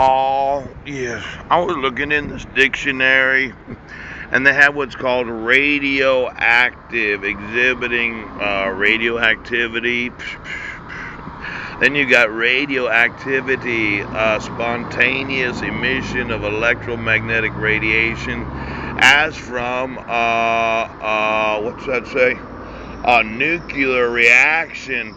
Oh, yes. I was looking in this dictionary, and they have what's called radioactive, exhibiting radioactivity. Then you got radioactivity, spontaneous emission of electromagnetic radiation, as from, what's that say? A nuclear reaction.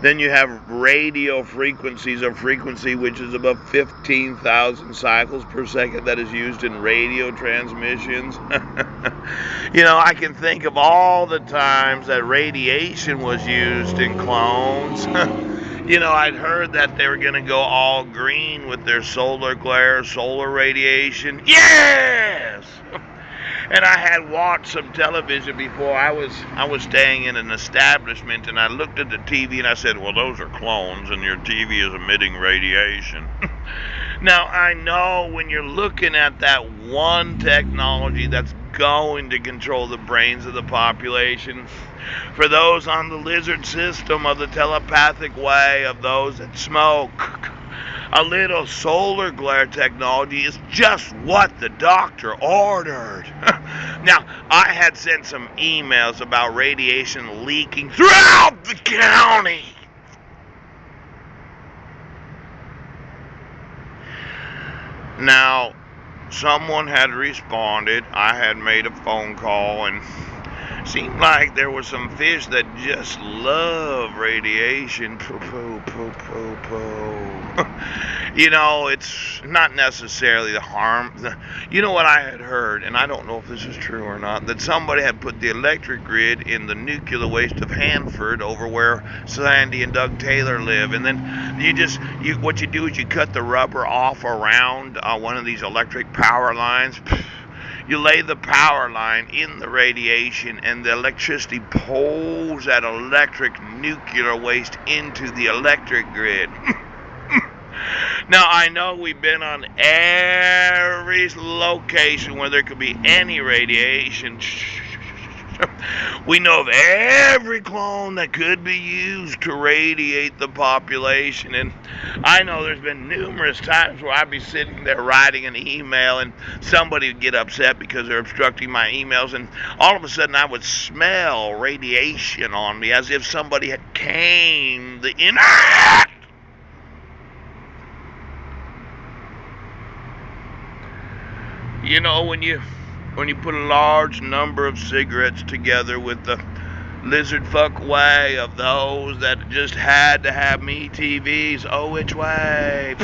Then you have radio frequencies, a frequency which is above 15,000 cycles per second that is used in radio transmissions. I can think of all the times that radiation was used in clones. I'd heard that they were going to go all green with their solar glare, solar radiation. Yes! And I had watched some television before. I was staying in an establishment, and I looked at the TV and I said, well, those are clones and your TV is emitting radiation. Now, I know when you're looking at that one technology that's going to control the brains of the population, for those on the lizard system of the telepathic way, of those that smoke, a little solar glare technology is just what the doctor ordered. Now, I had sent some emails about radiation leaking throughout the county. Now, someone had responded. I had made a phone call, and seemed like there were some fish that just love radiation. It's not necessarily the harm. What I had heard, and I don't know if this is true or not, that somebody had put the electric grid in the nuclear waste of Hanford over where Sandy and Doug Taylor live. And then what you do is you cut the rubber off around one of these electric power lines. You lay the power line in the radiation, and the electricity pulls that electric nuclear waste into the electric grid. Now, I know we've been on every location where there could be any radiation. We know of every clone that could be used to radiate the population, and I know there's been numerous times where I'd be sitting there writing an email and somebody would get upset because they're obstructing my emails, and all of a sudden I would smell radiation on me as if somebody had came the internet. When you put a large number of cigarettes together with the lizard fuck way of those that just had to have me TVs, oh which way,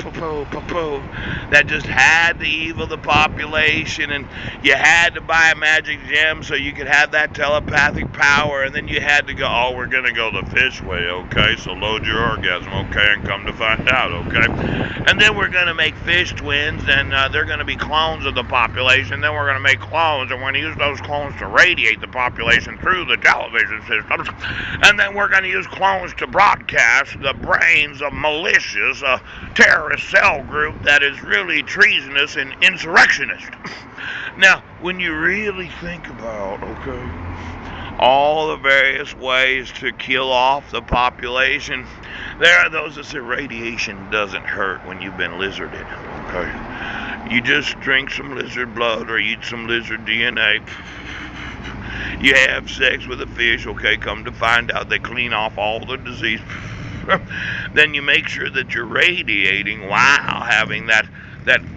that just had to evil the population, and you had to buy a magic gem so you could have that telepathic power, and then you had to go, oh, we're gonna go the fish way, okay, so load your orgasm, okay, and come to find out, okay, and then we're gonna make fish twins, and they're gonna be clones of the population, then we're gonna make clones, and we're gonna use those clones to radiate the population through the television systems, and then we're going to use clones to broadcast the brains of malicious terrorist cell group that is really treasonous and insurrectionist. Now, when you really think about, all the various ways to kill off the population, there are those that say radiation doesn't hurt when you've been lizarded, You just drink some lizard blood or eat some lizard DNA. You have sex with a fish, come to find out they clean off all the disease. Then you make sure that you're radiating while having that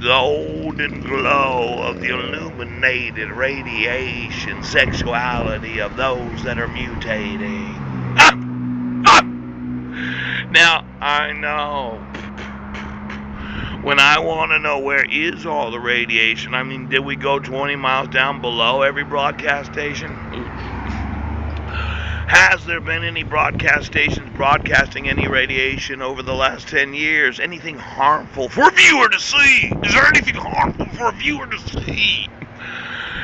golden glow of the illuminated radiation sexuality of those that are mutating. Now, I know. When I want to know where is all the radiation, did we go 20 miles down below every broadcast station? Has there been any broadcast stations broadcasting any radiation over the last 10 years? Anything harmful for a viewer to see? Is there anything harmful for a viewer to see?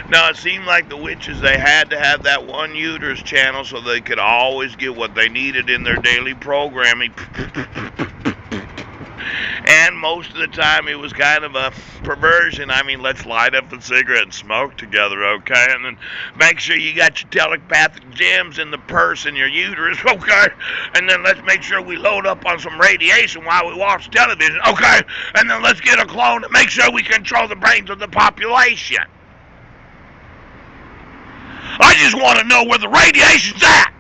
Now, it seemed like the witches, they had to have that one uterus channel so they could always get what they needed in their daily programming. And most of the time it was kind of a perversion. I mean, let's light up a cigarette and smoke together, okay? And then make sure you got your telepathic gems in the purse and your uterus, okay? And then let's make sure we load up on some radiation while we watch television, okay? And then let's get a clone to make sure we control the brains of the population. I just want to know where the radiation's at.